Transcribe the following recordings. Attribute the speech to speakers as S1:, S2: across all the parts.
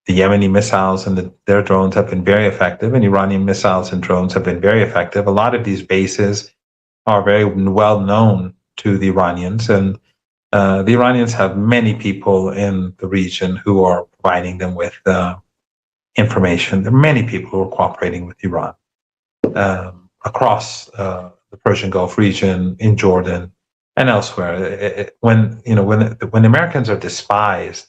S1: The Yemeni missiles and their drones have been very effective, and Iranian missiles and drones have been very effective. A lot of these bases are very well known to the Iranians, and the Iranians have many people in the region who are providing them with information. There are many people who are cooperating with Iran across the Persian Gulf region, in Jordan, and elsewhere. When Americans are despised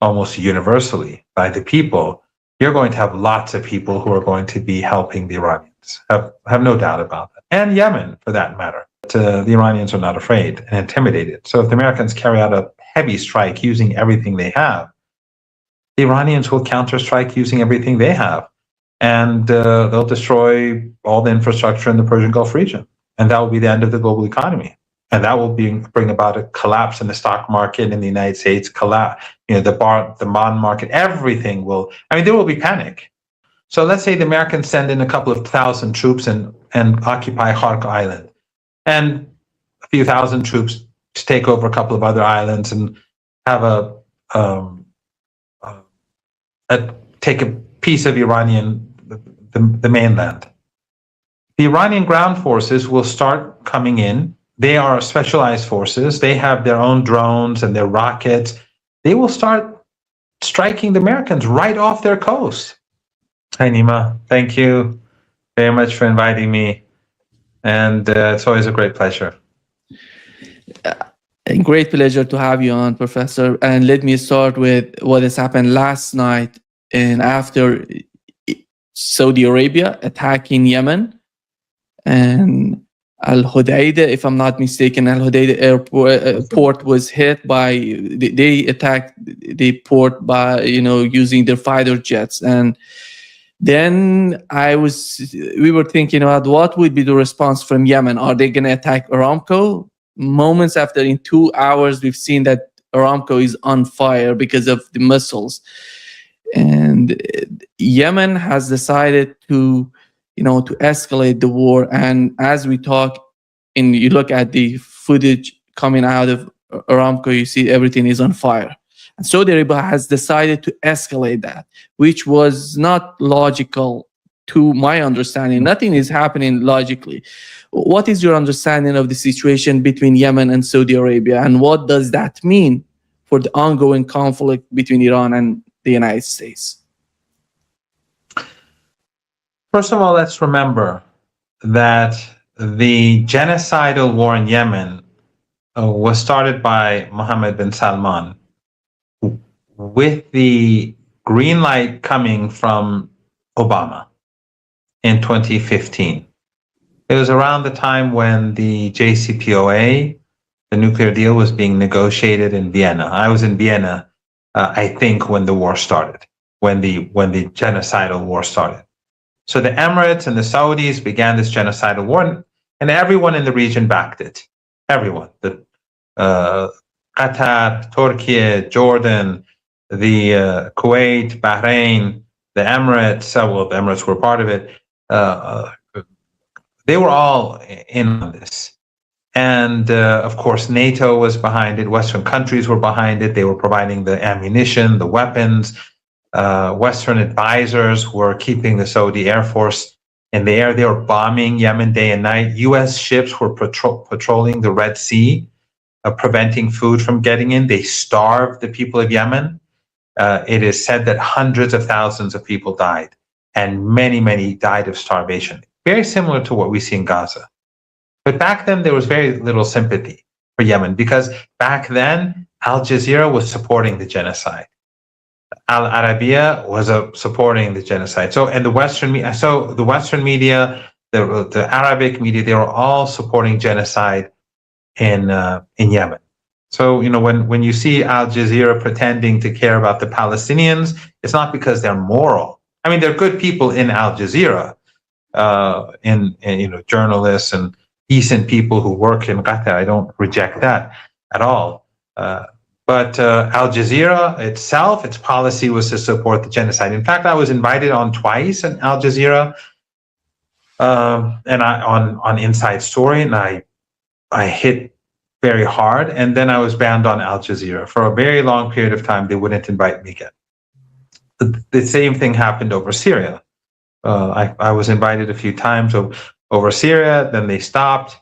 S1: almost universally by the people, you're going to have lots of people who are going to be helping the Iranians. Have no doubt about that. And Yemen, for that matter. The Iranians are not afraid and intimidated. So if the Americans carry out a heavy strike using everything they have, the Iranians will counter-strike using everything they have. And they'll destroy all the infrastructure in the Persian Gulf region. And that will be the end of the global economy. And that will bring about a collapse in the stock market in the United States, the bond market, everything will, there will be panic. So let's say the Americans send in a couple of thousand troops and occupy Khark Island, and a few thousand troops to take over a couple of other islands and have take a piece of the mainland. The Iranian ground forces will start coming in. They are specialized forces. They have their own drones and their rockets. They will start striking the Americans right off their coast. Hi, Nima. Thank you very much for inviting me. And it's always a great pleasure.
S2: A great pleasure to have you on, Professor. And let me start with what has happened last night and after Saudi Arabia attacking Yemen. And Al-Hudaydah, if I'm not mistaken, Al-Hudaydah port was hit by, they attacked the port by, using their fighter jets. And then we were thinking about what would be the response from Yemen. Are they going to attack Aramco? Moments after, in 2 hours, we've seen that Aramco is on fire because of the missiles. And Yemen has decided to escalate the war. And as we talk, and you look at the footage coming out of Aramco, you see everything is on fire. And Saudi Arabia has decided to escalate that, which was not logical to my understanding. Nothing is happening logically. What is your understanding of the situation between Yemen and Saudi Arabia? And what does that mean for the ongoing conflict between Iran and the United States?
S1: First of all, let's remember that the genocidal war in Yemen was started by Mohammed bin Salman with the green light coming from Obama in 2015. It was around the time when the JCPOA, the nuclear deal, was being negotiated in Vienna. I was in Vienna, I think, when the war started, when the genocidal war started. So the Emirates and the Saudis began this genocidal war, and everyone in the region backed it. Everyone, Qatar, Turkey, Jordan, the Kuwait, Bahrain, the Emirates. Well, the Emirates were part of it. They were all in on this. And of course, NATO was behind it. Western countries were behind it. They were providing the ammunition, the weapons. Western advisors were keeping the Saudi Air Force in the air. They were bombing Yemen day and night. U.S. ships were patrolling the Red Sea, preventing food from getting in. They starved the people of Yemen. It is said that hundreds of thousands of people died, and many, many died of starvation. Very similar to what we see in Gaza. But back then, there was very little sympathy for Yemen, because back then, Al Jazeera was supporting the genocide. Al Arabiya was supporting the genocide. So, and the Western media, the Arabic media, they were all supporting genocide in Yemen. So, when you see Al Jazeera pretending to care about the Palestinians, it's not because they're moral. I mean, they're good people in Al Jazeera, journalists and decent people who work in Qatar. I don't reject that at all. But Al Jazeera itself, its policy was to support the genocide. In fact, I was invited on twice in Al Jazeera, and on Inside Story, and I hit very hard, and then I was banned on Al Jazeera for a very long period of time. They wouldn't invite me again. the same thing happened over Syria. I was invited a few times over Syria, then they stopped.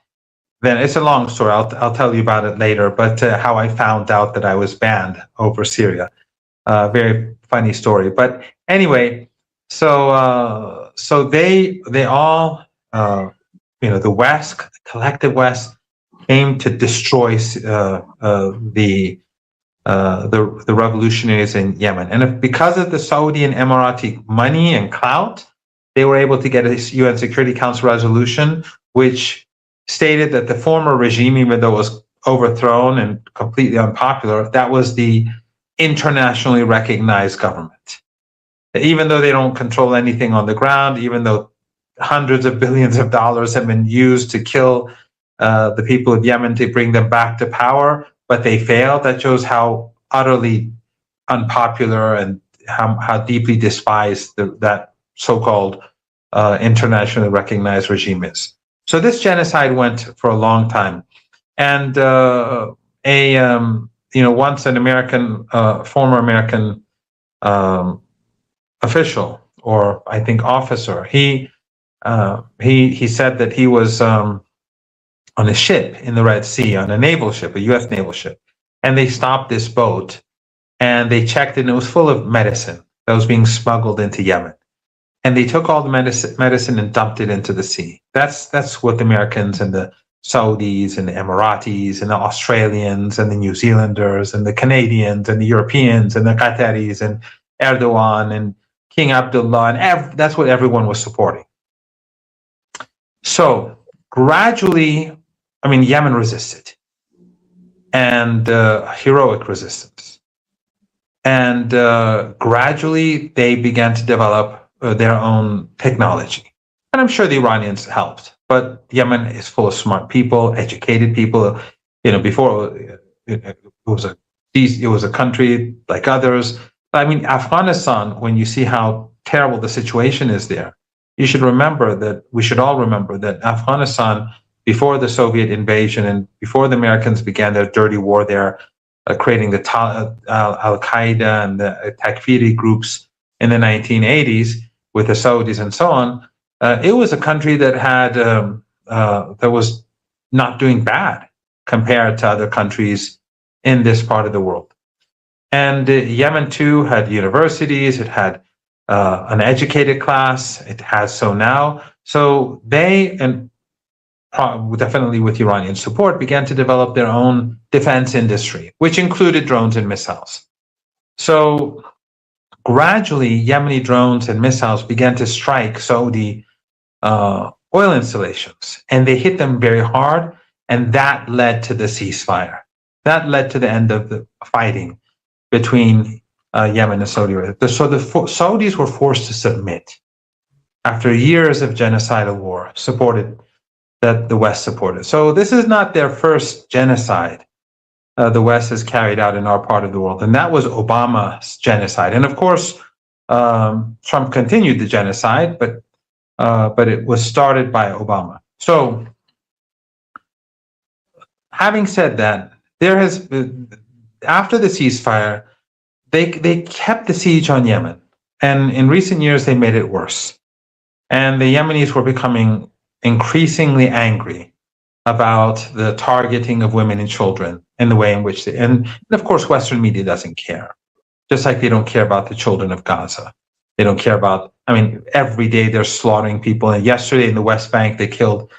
S1: Then it's a long story. I'll tell you about it later. But how I found out that I was banned over Syria, very funny story. But anyway, so they all the West, the collective West, came to destroy the revolutionaries in Yemen. And because of the Saudi and Emirati money and clout, they were able to get a UN Security Council resolution which stated that the former regime, even though it was overthrown and completely unpopular, that was the internationally recognized government. Even though they don't control anything on the ground, even though hundreds of billions of dollars have been used to kill the people of Yemen to bring them back to power, but they failed. That shows how utterly unpopular and how deeply despised that so-called internationally recognized regime is. So this genocide went for a long time, and once an American, former American official, or I think officer, he said that he was on a ship in the Red Sea, on a naval ship, a U.S. naval ship, and they stopped this boat and they checked it, and it was full of medicine that was being smuggled into Yemen. And they took all the medicine and dumped it into the sea. That's what the Americans and the Saudis and the Emiratis and the Australians and the New Zealanders and the Canadians and the Europeans and the Qataris and Erdogan and King Abdullah, and that's what everyone was supporting. So gradually, Yemen resisted, and heroic resistance. And gradually they began to develop their own technology. And I'm sure the Iranians helped, but Yemen is full of smart people, educated people. Before it was a country like others. Afghanistan, when you see how terrible the situation is there, we should all remember that Afghanistan, before the Soviet invasion and before the Americans began their dirty war there, creating the Al-Qaeda and the Takfiri groups in the 1980s with the Saudis and so on, it was a country that that was not doing bad compared to other countries in this part of the world. And Yemen too had universities, it had an educated class, it has so now. So they, and definitely with Iranian support, began to develop their own defense industry, which included drones and missiles. So gradually, Yemeni drones and missiles began to strike Saudi oil installations, and they hit them very hard, and that led to the ceasefire. That led to the end of the fighting between Yemen and Saudi Arabia. So the Saudis were forced to submit after years of genocidal war, that the West supported. So this is not their first genocide the West has carried out in our part of the world, and that was Obama's genocide. And of course, Trump continued the genocide, but it was started by Obama. So, having said that, there has been, after the ceasefire, they kept the siege on Yemen, and in recent years they made it worse. And the Yemenis were becoming increasingly angry about the targeting of women and children and the way in which and of course Western media doesn't care, just like they don't care about the children of Gaza. They don't care about, every day they're slaughtering people. And yesterday in the West Bank, they killed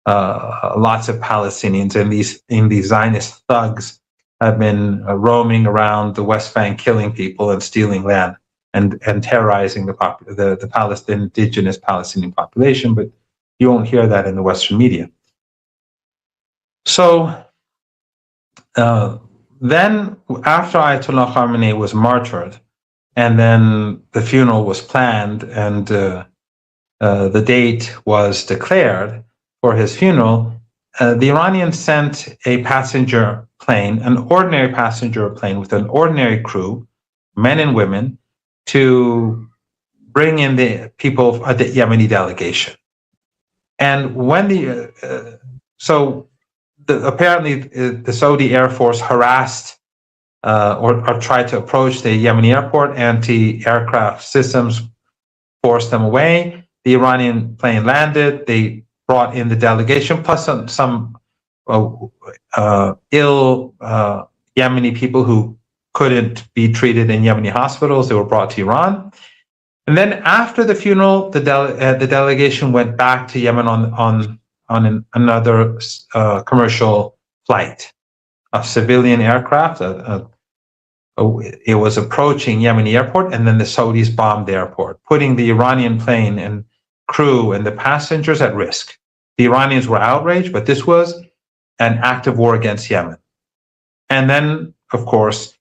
S1: lots of Palestinians, and these Zionist thugs have been roaming around the West Bank, killing people and stealing land and terrorizing the indigenous Palestinian population. But you won't hear that in the Western media. So then, after Ayatollah Khamenei was martyred, and then the funeral was planned, and the date was declared for his funeral, the Iranians sent a passenger plane, an ordinary passenger plane with an ordinary crew, men and women, to bring in the people of the Yemeni delegation. And when apparently the Saudi Air Force harassed or tried to approach the Yemeni airport. Anti-aircraft systems forced them away. The Iranian plane landed. They brought in the delegation, plus some ill Yemeni people who couldn't be treated in Yemeni hospitals. They were brought to Iran. And then after the funeral, the delegation went back to Yemen on another commercial flight, a civilian aircraft. It was approaching Yemeni airport, and then the Saudis bombed the airport, putting the Iranian plane and crew and the passengers at risk. The Iranians were outraged, but this was an act of war against Yemen. And then, of course,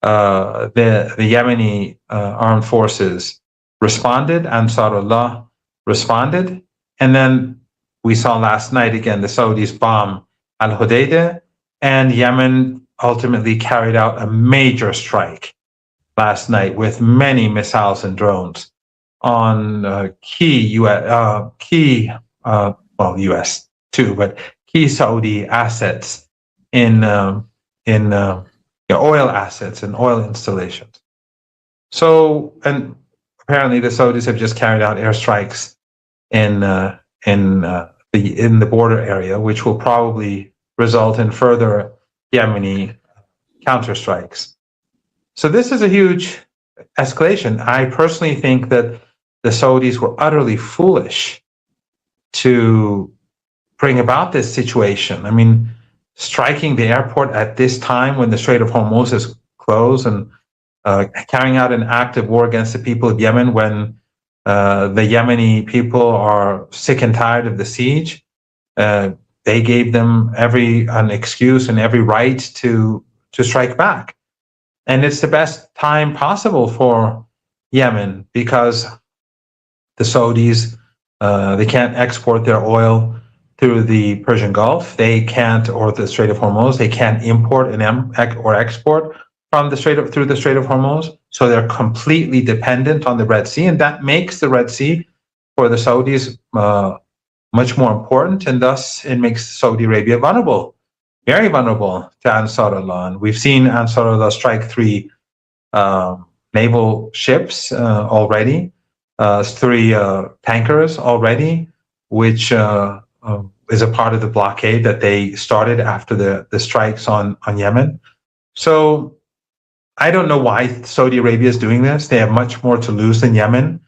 S1: the Yemeni armed forces responded. Ansarullah responded. And then we saw last night again the Saudis bomb Al Hudaydah, and Yemen ultimately carried out a major strike last night with many missiles and drones on key U.S. too, but key Saudi assets in oil assets and oil installations. So, and apparently the Saudis have just carried out airstrikes in the border area, which will probably result in further Yemeni counterstrikes. So this is a huge escalation. I personally think that the Saudis were utterly foolish to bring about this situation. I mean, striking the airport at this time when the Strait of Hormuz is closed, and carrying out an act of war against the people of Yemen when the Yemeni people are sick and tired of the siege. They gave them an excuse and every right to strike back. And it's the best time possible for Yemen because the Saudis, they can't export their oil through the Persian Gulf. They can't, or the Strait of Hormuz, they can't import or export through the Strait of Hormuz. So they're completely dependent on the Red Sea. And that makes the Red Sea for the Saudis much more important. And thus it makes Saudi Arabia vulnerable, very vulnerable to Ansarullah. And we've seen Ansarullah strike 3 naval ships already, 3 tankers already, which is a part of the blockade that they started after the strikes on Yemen. So I don't know why Saudi Arabia is doing this. They have much more to lose than Yemen,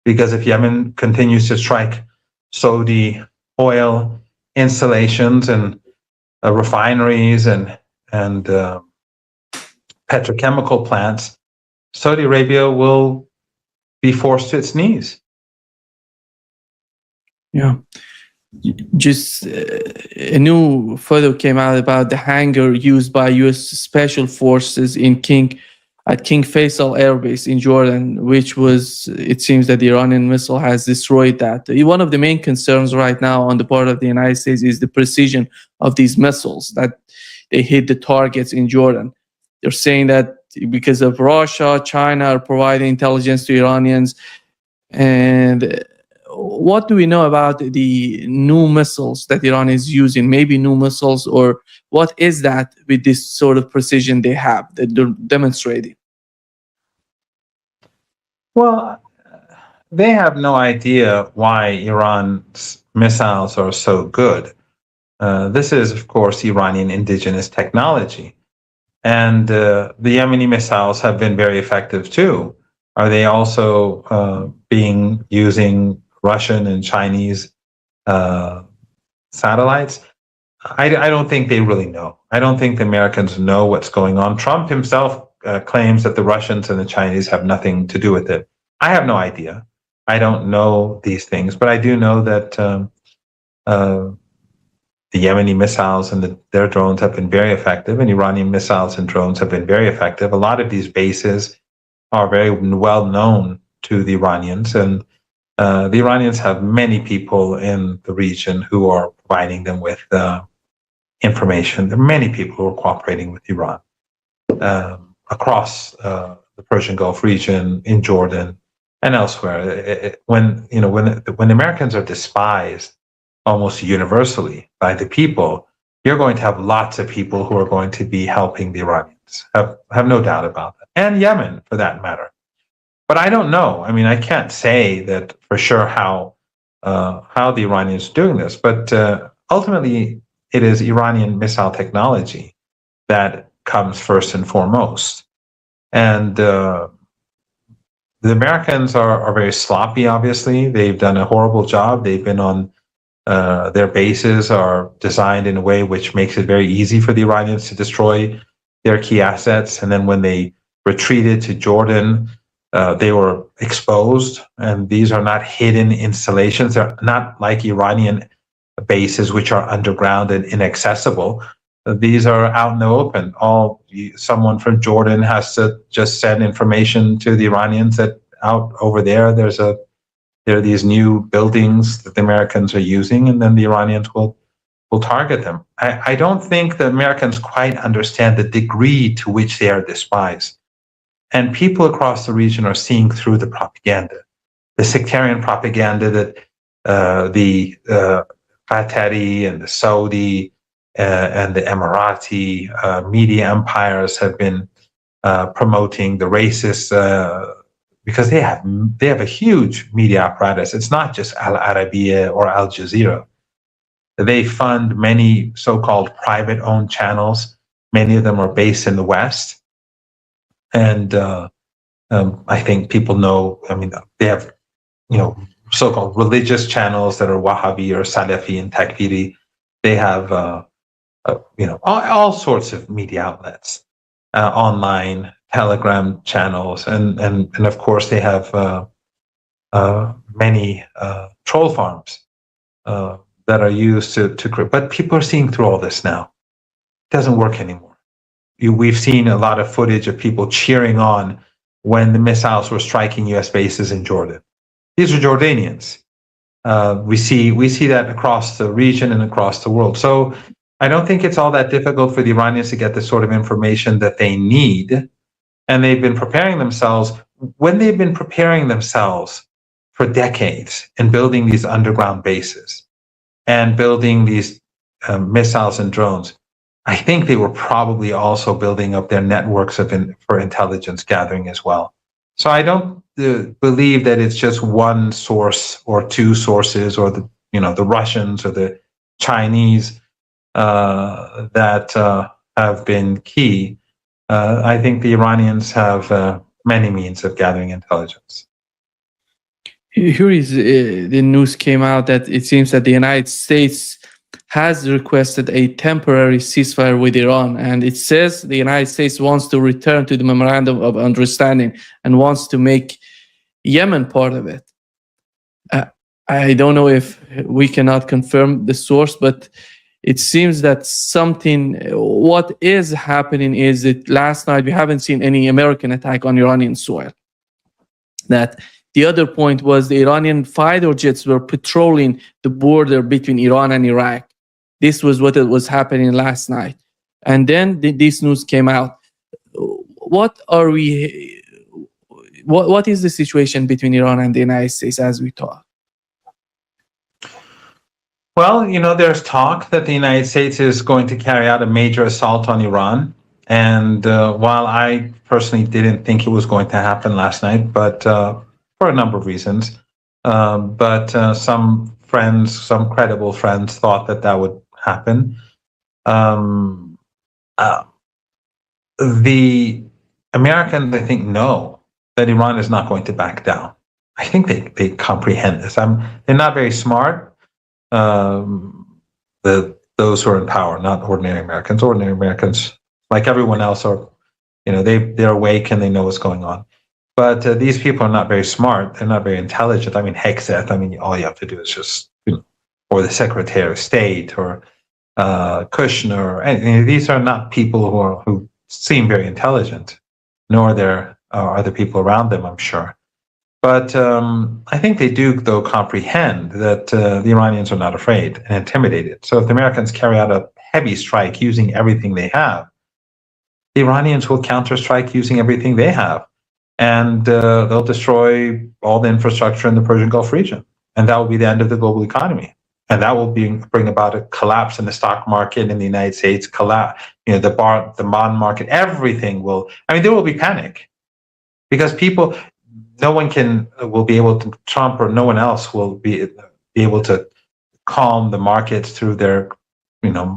S1: because if Yemen continues to strike Saudi oil installations and refineries and petrochemical plants, Saudi Arabia will be forced to its knees.
S2: Yeah. Just a new photo came out about the hangar used by U.S. Special Forces at King Faisal Air Base in Jordan, which was, it seems that the Iranian missile has destroyed that. One of the main concerns right now on the part of the United States is the precision of these missiles, that they hit the targets in Jordan. They're saying that because of Russia, China are providing intelligence to Iranians. And what do we know about the new missiles that Iran is using? Maybe new missiles, or what is that with this sort of precision they have that they're demonstrating?
S1: Well, they have no idea why Iran's missiles are so good. This is, of course, Iranian indigenous technology. And the Yemeni missiles have been very effective too. Are they also using Russian and Chinese satellites? I don't think they really know. I don't think the Americans know what's going on. Trump himself claims that the Russians and the Chinese have nothing to do with it. I have no idea. I don't know these things, but I do know that the Yemeni missiles and their drones have been very effective, and Iranian missiles and drones have been very effective. A lot of these bases are very well known to the Iranians, and the Iranians have many people in the region who are providing them with information. There are many people who are cooperating with Iran across the Persian Gulf region, in Jordan, and elsewhere. When Americans are despised almost universally by the people, you're going to have lots of people who are going to be helping the Iranians. Iranians. Have no doubt about that, and Yemen for that matter. But I don't know. I mean, I can't say that for sure how the Iranians are doing this. But ultimately, it is Iranian missile technology that comes first and foremost. And the Americans are very sloppy. Obviously, they've done a horrible job. They've been on their bases are designed in a way which makes it very easy for the Iranians to destroy their key assets. And then when they retreated to Jordan, they were exposed. And these are not hidden installations. They're not like Iranian bases, which are underground and inaccessible. These are out in the open. Someone from Jordan has to just send information to the Iranians that out over there, there are these new buildings that the Americans are using, and then the Iranians will target them. I don't think the Americans quite understand the degree to which they are despised. And people across the region are seeing through the propaganda, the sectarian propaganda that the Qatari and the Saudi and the Emirati media empires have been promoting, the racist, because they have a huge media apparatus. It's not just Al Arabiya or Al Jazeera. They fund many so-called private-owned channels. Many of them are based in the West. And I think people know, I mean, they have, so-called religious channels that are Wahhabi or Salafi and Takfiri. They have, all sorts of media outlets, online, Telegram channels, and of course they have many troll farms that are used to create. But people are seeing through all this now. It doesn't work anymore. We've seen a lot of footage of people cheering on when the missiles were striking U.S. bases in Jordan. These are Jordanians. We see that across the region and across the world. So I don't think it's all that difficult for the Iranians to get the sort of information that they need. And they've been preparing themselves. When they've been preparing themselves for decades and building these underground bases and building these missiles and drones, I think they were probably also building up their networks for intelligence gathering as well. So I don't believe that it's just one source or two sources, or the Russians or the Chinese that have been key. I think the Iranians have many means of gathering intelligence.
S2: Here is the news came out that it seems that the United States has requested a temporary ceasefire with Iran, and it says the United States wants to return to the memorandum of understanding and wants to make Yemen part of it. I don't know if we cannot confirm the source, but it seems that what is happening is that last night we haven't seen any American attack on Iranian soil. That the other point was the Iranian fighter jets were patrolling the border between Iran and Iraq. This was what was happening last night. And then this news came out. What is the situation between Iran and the United States as we talk?
S1: Well, there's talk that the United States is going to carry out a major assault on Iran. And while I personally didn't think it was going to happen last night, but for a number of reasons, but some credible friends thought that would happen. The Americans, I think, know that Iran is not going to back down. I think they comprehend this. They're not very smart. Those who are in power, not ordinary Americans. Ordinary Americans, like everyone else, are, they're awake and they know what's going on. But these people are not very smart. They're not very intelligent. I mean, Hegseth, all you have to do is just, or the Secretary of State, or Kushner. And these are not people who seem very intelligent, nor are the people around them, I'm sure. But I think they do, though, comprehend that the Iranians are not afraid and intimidated. So if the Americans carry out a heavy strike using everything they have, the Iranians will counter-strike using everything they have. And they'll destroy all the infrastructure in the Persian Gulf region. And that will be the end of the global economy. and that will bring about a collapse in the stock market in the United States, the bond market, everything will. I mean, there will be panic because no one will be able to. Trump or no one else will be able to calm the markets through their,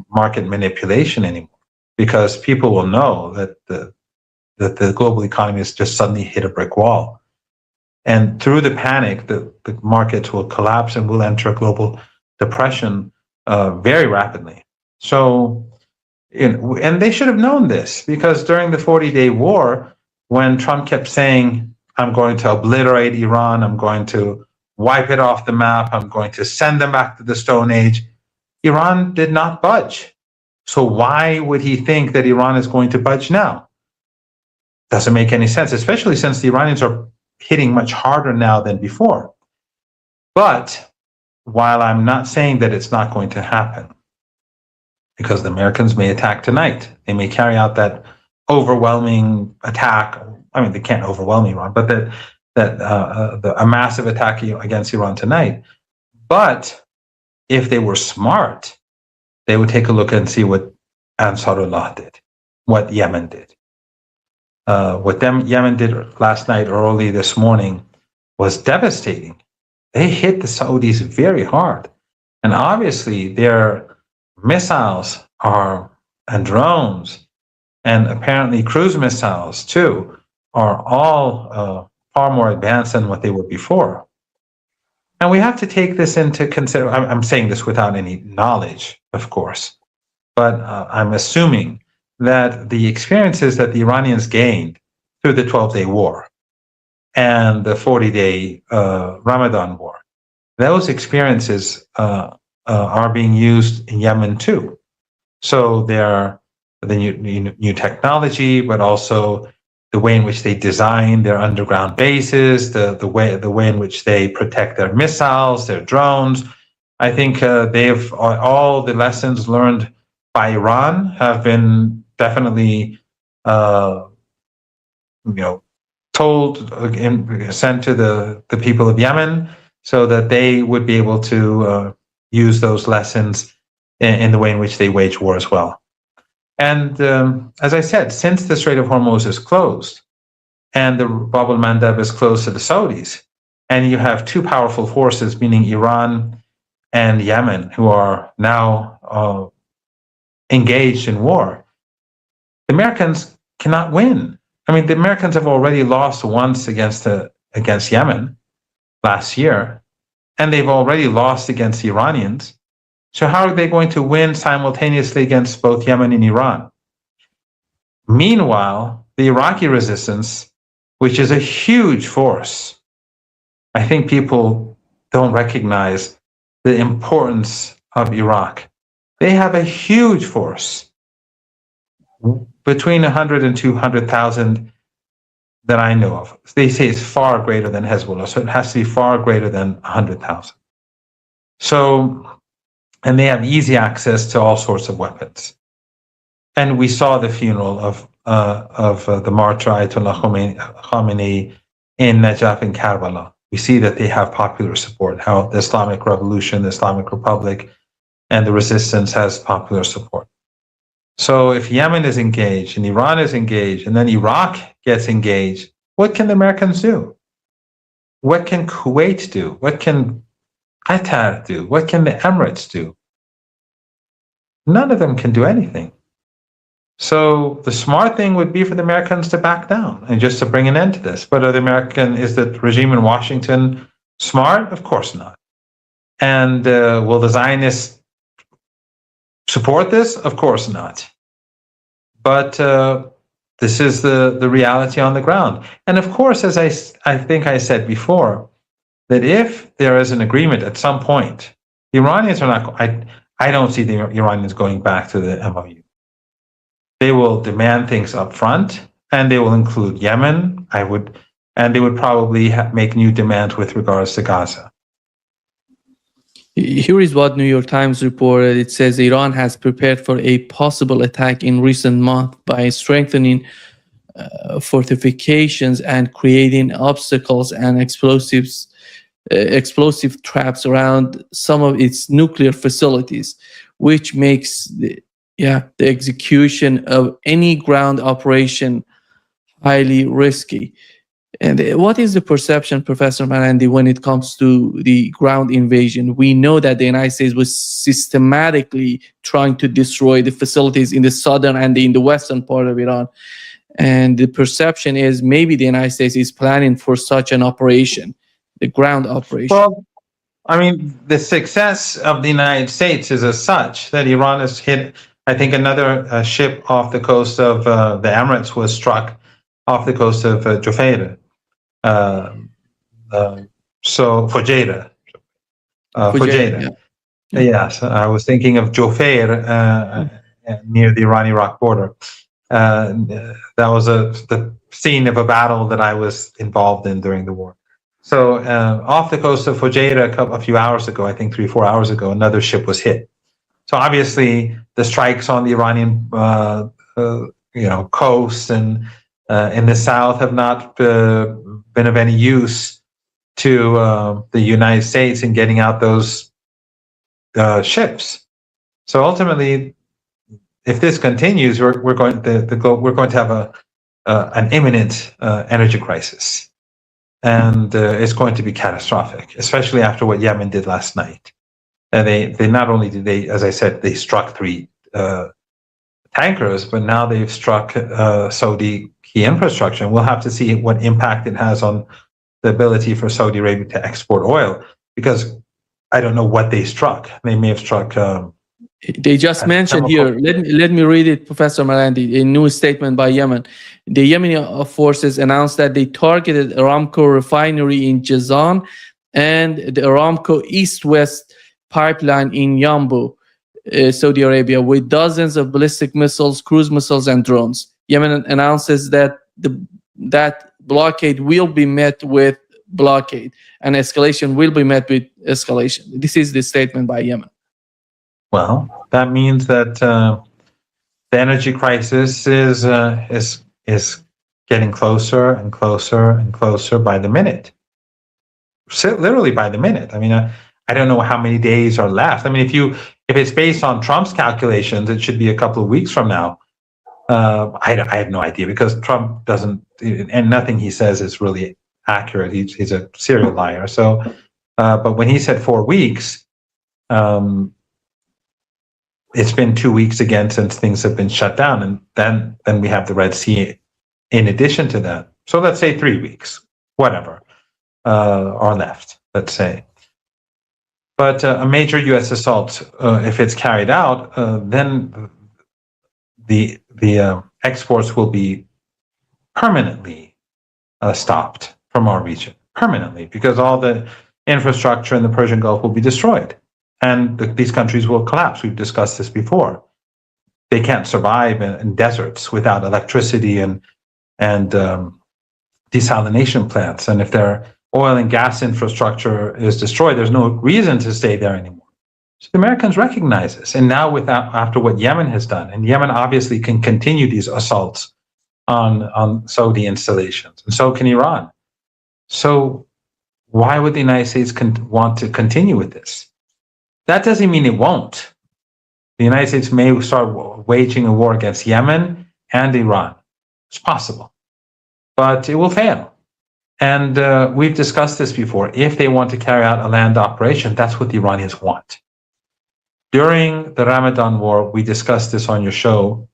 S1: market manipulation anymore, because people will know that the global economy has just suddenly hit a brick wall. And through the panic, the markets will collapse and we'll enter a global depression very rapidly. So, and they should have known this, because during the 40-day war, when Trump kept saying, I'm going to obliterate Iran, I'm going to wipe it off the map, I'm going to send them back to the Stone Age, Iran did not budge. So why would he think that Iran is going to budge now? Doesn't make any sense, especially since the Iranians are hitting much harder now than before. But while I'm not saying that it's not going to happen, because the Americans may attack tonight, they may carry out that overwhelming attack. I mean, they can't overwhelm Iran, but a massive attack against Iran tonight. But if they were smart, they would take a look and see what Ansarullah did, what Yemen did. What Yemen did last night, early this morning, was devastating. They hit the Saudis very hard. And obviously their missiles and drones, and apparently cruise missiles too, are all far more advanced than what they were before. And we have to take this into consideration. I'm saying this without any knowledge, of course, but I'm assuming that the experiences that the Iranians gained through the 12-day war and the 40-day Ramadan war, those experiences are being used in Yemen too. So they're the new technology, but also the way in which they design their underground bases, the way in which they protect their missiles, their drones. I think they've all the lessons learned by Iran have been definitely told and sent to the people of Yemen, so that they would be able to use those lessons in the way in which they wage war as well. And as I said, since the Strait of Hormuz is closed and the Bab al-Mandab is closed to the Saudis, and you have two powerful forces, meaning Iran and Yemen, who are now engaged in war, the Americans cannot win. I mean, the Americans have already lost once against Yemen last year, and they've already lost against the Iranians. So how are they going to win simultaneously against both Yemen and Iran? Meanwhile, the Iraqi resistance, which is a huge force, I think people don't recognize the importance of Iraq. They have a huge force, between 100 and 200,000 that I know of. They say it's far greater than Hezbollah, so it has to be far greater than 100,000. So, and they have easy access to all sorts of weapons. And we saw the funeral of the martyr Ayatollah Khamenei in Najaf and Karbala. We see that they have popular support, how the Islamic Revolution, the Islamic Republic, and the resistance has popular support. So if Yemen is engaged and Iran is engaged and then Iraq gets engaged, what can the Americans do? What can Kuwait do? What can Qatar do? What can the Emirates do? None of them can do anything. So the smart thing would be for the Americans to back down and just to bring an end to this. But is the regime in Washington smart? Of course not. And will the Zionists support this? Of course not. But this is the reality on the ground. And of course, as I think I said before, that if there is an agreement at some point, the Iranians are not, I don't see the Iranians going back to the MOU. They will demand things up front, and they will include Yemen, and they would probably make new demands with regards to Gaza.
S2: Here is what New York Times reported. It says Iran has prepared for a possible attack in recent months by strengthening fortifications and creating obstacles and explosives explosive traps around some of its nuclear facilities, which makes the execution of any ground operation highly risky. And what is the perception, Professor Marandi, when it comes to the ground invasion? We know that the United States was systematically trying to destroy the facilities in the southern and in the western part of Iran. And the perception is maybe the United States is planning for such an operation, the ground operation.
S1: Well, I mean, the success of the United States is as such that Iran has hit, I think, another ship off the coast of the Emirates was struck off the coast of Jufair. So Fujairah. Fujairah. Yeah. Yes, I was thinking of Jufair near the Iran-Iraq border. That was the scene of a battle that I was involved in during the war. So off the coast of Fujairah a few hours ago, I think 3-4 hours ago, another ship was hit. So obviously the strikes on the Iranian coast and in the south have not been of any use to the United States in getting out those ships. So ultimately, if this continues, we're going to have an imminent energy crisis, and it's going to be catastrophic, especially after what Yemen did last night. And they not only did they, as I said, they struck 3 tankers, but now they've struck Saudi key infrastructure, and we'll have to see what impact it has on the ability for Saudi Arabia to export oil, because I don't know what they struck. They may have struck.
S2: They just mentioned here. Let me read it, Professor Marandi. A new statement by Yemen. The Yemeni forces announced that they targeted Aramco refinery in Jazan and the Aramco East-West pipeline in Yanbu, Saudi Arabia, with dozens of ballistic missiles, cruise missiles, and drones. Yemen announces that that blockade will be met with blockade, and escalation will be met with escalation. This is the statement by Yemen.
S1: Well, that means that the energy crisis is getting closer and closer and closer by the minute. Literally by the minute. I mean, I don't know how many days are left. I mean, if it's based on Trump's calculations, it should be a couple of weeks from now. I have no idea, because Trump doesn't, and nothing he says is really accurate. He's a serial liar. So, but when he said 4 weeks, it's been 2 weeks again since things have been shut down, and then we have the Red Sea in addition to that. So let's say 3 weeks, whatever, are left, let's say. But a major U.S. assault, if it's carried out, then the exports will be permanently stopped from our region, permanently, because all the infrastructure in the Persian Gulf will be destroyed, and these countries will collapse. We've discussed this before. They can't survive in deserts without electricity and desalination plants, and if their oil and gas infrastructure is destroyed, there's no reason to stay there anymore. So the Americans recognize this, and now after what Yemen has done, and Yemen obviously can continue these assaults on Saudi installations, and so can Iran. So why would the United States want to continue with this? That doesn't mean it won't. The United States may start waging a war against Yemen and Iran. It's possible, but it will fail. And we've discussed this before. If they want to carry out a land operation, that's what the Iranians want. During the Ramadan war, we discussed this on your show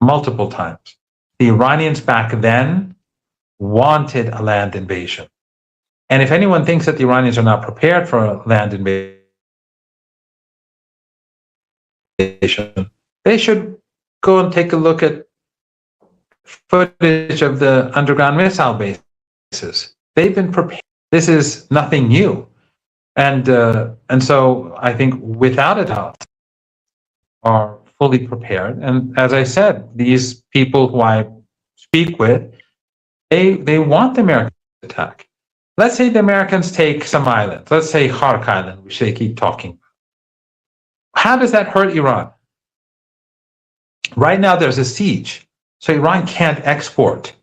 S1: multiple times. The Iranians back then wanted a land invasion. And if anyone thinks that the Iranians are not prepared for a land invasion, they should go and take a look at footage of the underground missile bases. They've been prepared. This is nothing new. And so I think without a doubt are fully prepared. And as I said, these people who I speak with, they want the Americans to attack. Let's say the Americans take some island. Let's say Khark Island, which they keep talking about. How does that hurt Iran? Right now there's a siege, so Iran can't export.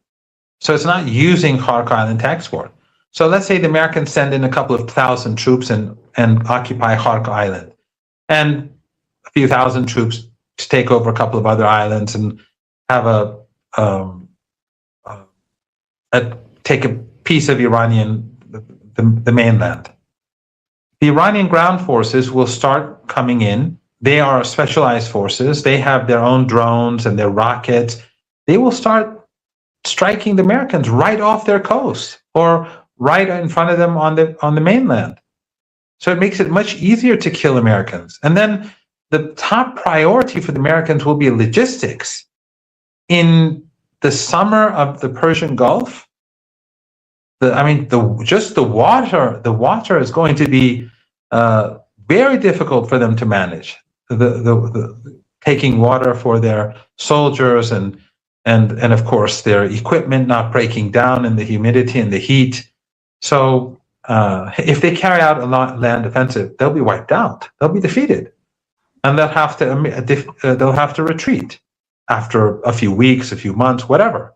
S1: So it's not using Khark Island to export. So let's say the Americans send in a couple of thousand troops and occupy Khark Island, and a few thousand troops to take over a couple of other islands and have take a piece of the mainland. The Iranian ground forces will start coming in. They are specialized forces. They have their own drones and their rockets. They will start striking the Americans right off their coast or right in front of them on the mainland. So it makes it much easier to kill Americans. And then the top priority for the Americans will be logistics. In the summer of the Persian Gulf, the water is going to be very difficult for them to manage. The taking water for their soldiers and of course their equipment not breaking down in the humidity and the heat. So if they carry out a land offensive, they'll be wiped out. They'll be defeated, and they'll have to retreat after a few weeks, a few months, whatever.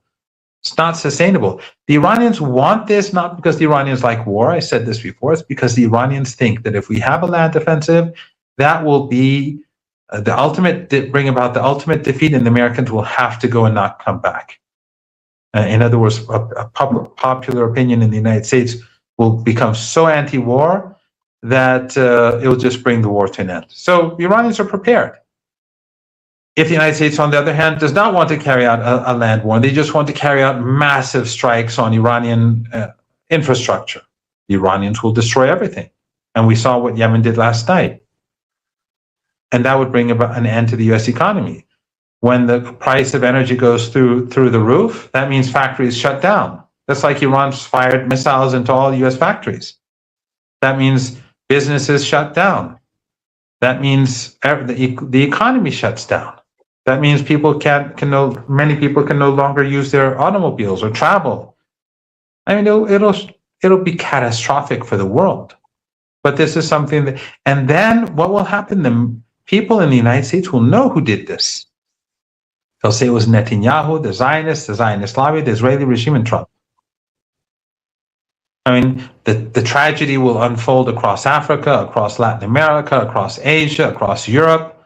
S1: It's not sustainable. The Iranians want this not because the Iranians like war. I said this before. It's because the Iranians think that if we have a land offensive, that will be bring about the ultimate defeat, and the Americans will have to go and not come back. In other words, a popular opinion in the United States will become so anti-war that it will just bring the war to an end. So the Iranians are prepared. If the United States, on the other hand, does not want to carry out a land war, they just want to carry out massive strikes on Iranian infrastructure, the Iranians will destroy everything. And we saw what Yemen did last night. And that would bring about an end to the U.S. economy. When the price of energy goes through the roof, that means factories shut down. That's like Iran's fired missiles into all U.S. factories. That means businesses shut down. That means the economy shuts down. That means many people can no longer use their automobiles or travel. I mean, it'll be catastrophic for the world. But this is something and then what will happen? The people in the United States will know who did this. They'll say it was Netanyahu, the Zionist lobby, the Israeli regime, and Trump. I mean, the tragedy will unfold across Africa, across Latin America, across Asia, across Europe.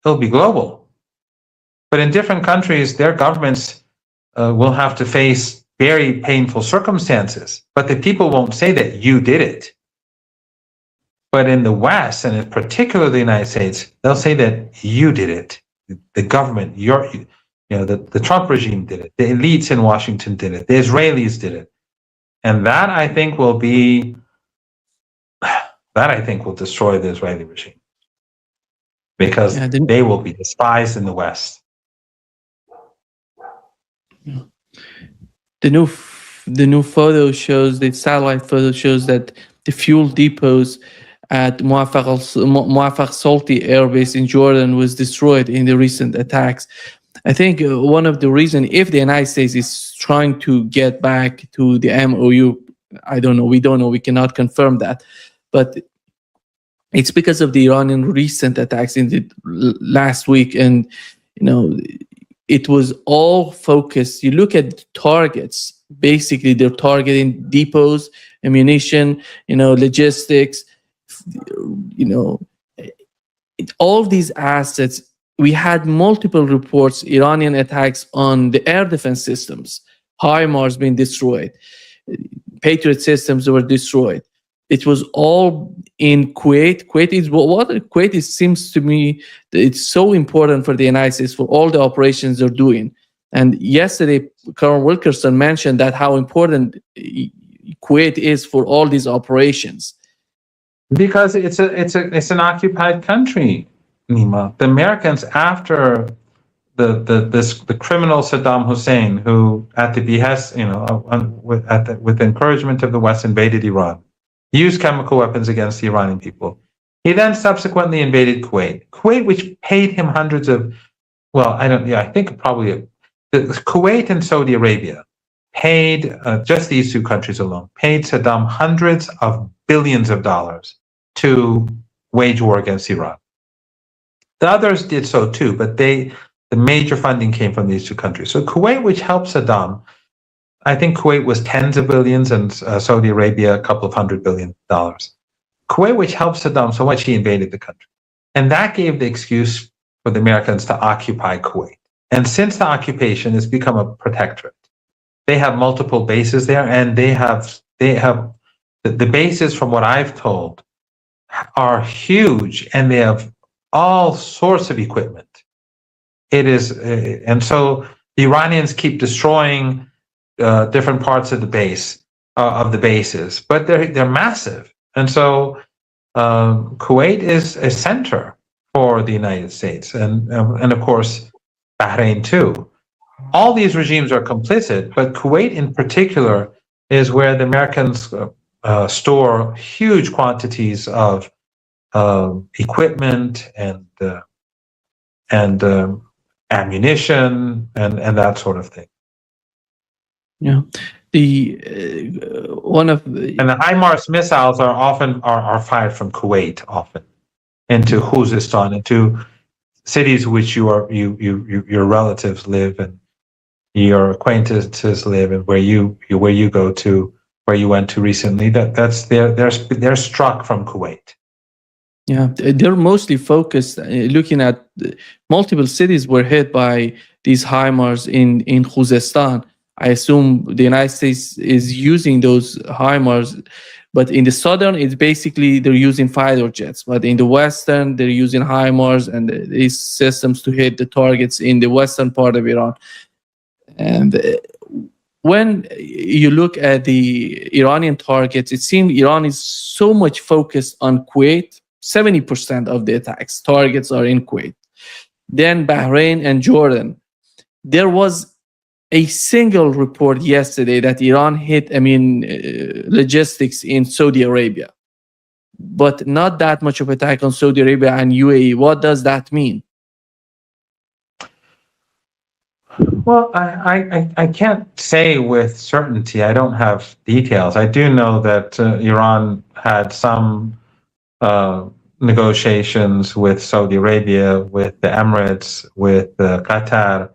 S1: It'll be global. But in different countries, their governments will have to face very painful circumstances. But the people won't say that you did it. But in the West, and in particular the United States, they'll say that you did it. The government, the Trump regime did it. The elites in Washington did it. The Israelis did it. And that I think will destroy the Israeli regime, because they will be despised in the West.
S2: The new photo shows, the satellite photo shows that the fuel depots at Muaffaq Salti Air Base in Jordan was destroyed in the recent attacks. I think one of the reasons, if the United States is trying to get back to the MOU, I don't know, we don't know, we cannot confirm that, but it's because of the Iranian recent attacks in the last week. And, it was all focused. You look at targets, basically they're targeting depots, ammunition, logistics, all these assets. We had multiple reports, Iranian attacks on the air defense systems, HIMARS being destroyed, Patriot systems were destroyed. It was all in Kuwait. Kuwait seems to me that it's so important for the United States for all the operations they're doing. And yesterday, Colonel Wilkerson mentioned that how important Kuwait is for all these operations.
S1: Because it's an occupied country, Nima. The Americans, after the criminal Saddam Hussein, who at the behest, with the encouragement of the West, invaded Iran, used chemical weapons against the Iranian people. He then subsequently invaded Kuwait, which paid him hundreds of, Kuwait and Saudi Arabia paid, just these two countries alone, paid Saddam hundreds of billions of dollars to wage war against Iran. The others did so too, but the major funding came from these two countries. So Kuwait, which helped Saddam, I think Kuwait was tens of billions, and Saudi Arabia a couple of $100 billion. Kuwait, which helped Saddam so much, he invaded the country, and that gave the excuse for the Americans to occupy Kuwait. And since the occupation, it's become a protectorate. They have multiple bases there, and they have the bases, from what I've told, are huge, and they have all sorts of equipment. It is, and so the Iranians keep destroying different parts of the base of the bases, but they're massive, and so Kuwait is a center for the United States, and of course Bahrain too. All these regimes are complicit, but Kuwait in particular is where the Americans store huge quantities of equipment and ammunition and that sort of thing.
S2: Yeah, the one of the,
S1: and the HIMARS missiles are often are fired from Kuwait, often into Khuzestan, into cities which your relatives live and your acquaintances live, and where you go to, where you went to recently. That's they're struck from Kuwait.
S2: Yeah, they're mostly focused looking at multiple cities were hit by these HIMARS in Khuzestan. I assume the United States is using those HIMARS, but in the southern, it's basically they're using fighter jets. But in the western, they're using HIMARS and these systems to hit the targets in the western part of Iran. And when you look at the Iranian targets, it seems Iran is so much focused on Kuwait. 70% of the attacks targets are in Kuwait. Then Bahrain and Jordan. There was a single report yesterday that Iran hit, logistics in Saudi Arabia, but not that much of attack on Saudi Arabia and UAE. What does that mean?
S1: Well, I can't say with certainty. I don't have details. I do know that Iran had some negotiations with Saudi Arabia, with the Emirates, with Qatar,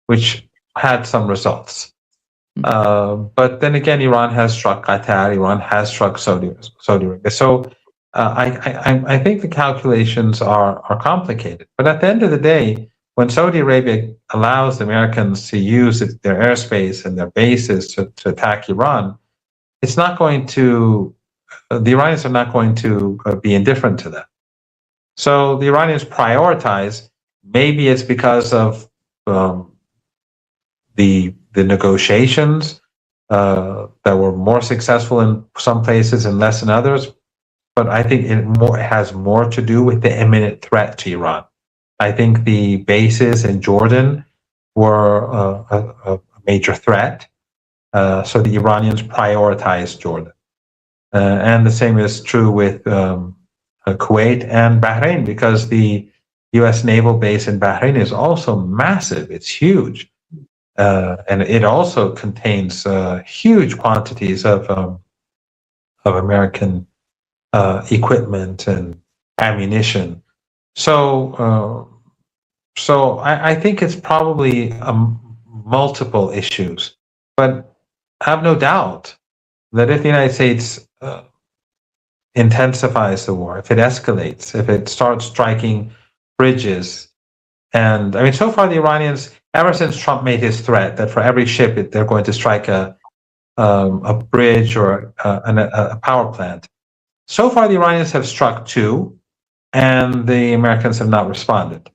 S1: which had some results. But then again, Iran has struck Qatar, Iran has struck Saudi Arabia. So I think the calculations are complicated. But at the end of the day, when Saudi Arabia allows the Americans to use their airspace and their bases to attack Iran, it's not going to, the Iranians are not going to be indifferent to that. So the Iranians prioritize, maybe it's because of the negotiations that were more successful in some places and less in others, but I think it has more to do with the imminent threat to Iran. I think the bases in Jordan were a major threat, so the Iranians prioritized Jordan. And the same is true with Kuwait and Bahrain, because the U.S. naval base in Bahrain is also massive. It's huge. And it also contains huge quantities of American equipment and ammunition. So I think it's probably multiple issues, but I have no doubt that if the United States intensifies the war, if it escalates, if it starts striking bridges, and so far the Iranians, ever since Trump made his threat that for every ship they're going to strike a bridge or a power plant, so far the Iranians have struck 2, and the Americans have not responded.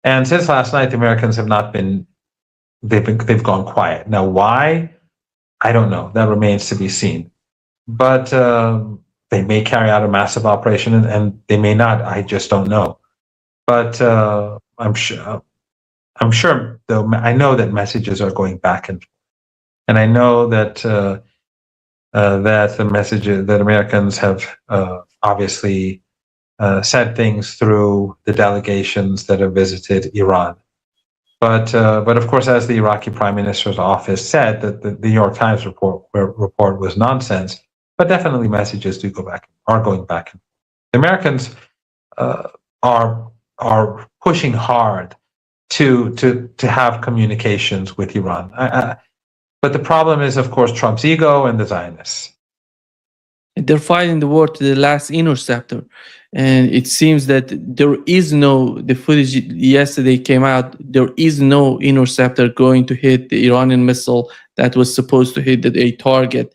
S1: And since last night, the Americans have not been, they've gone quiet. Now, why? I don't know. That remains to be seen. But they may carry out a massive operation, and they may not. I just don't know. But I'm sure, though, I know that messages are going back and forth. And I know that that the messages that Americans have obviously said things through the delegations that have visited Iran. But of course, as the Iraqi Prime Minister's office said, that the New York Times report was nonsense. But definitely, messages are going back. The Americans are pushing hard to have communications with Iran. But the problem is, of course, Trump's ego and the Zionists.
S2: They're fighting the war to the last interceptor. And it seems that there is no, the footage yesterday came out, there is no interceptor going to hit the Iranian missile that was supposed to hit a target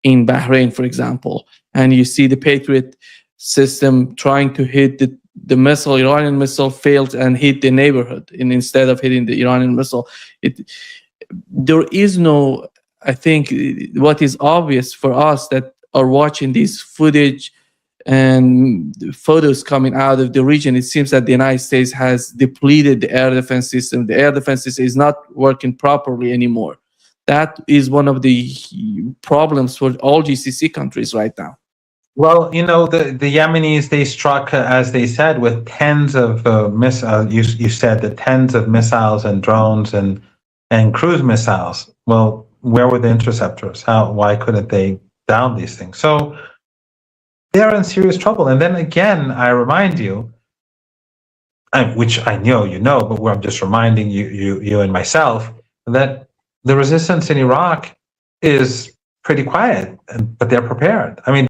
S2: in Bahrain, for example. And you see the Patriot system trying to hit the missile, Iranian missile failed and hit the neighborhood. And instead of hitting the Iranian missile, there is no, I think what is obvious for us that are watching this footage and photos coming out of the region, it seems that the United States has depleted the air defense system. The air defense system is not working properly anymore. That is one of the problems for all GCC countries right now.
S1: Well, the Yemenis, they struck, as they said, with tens of missiles. You said the tens of missiles and drones and cruise missiles. Well, where were the interceptors? Why couldn't they down these things? So they're in serious trouble. And then again, I remind you, which I know you know, but I'm just reminding you and myself, that the resistance in Iraq is pretty quiet, but they're prepared. I mean,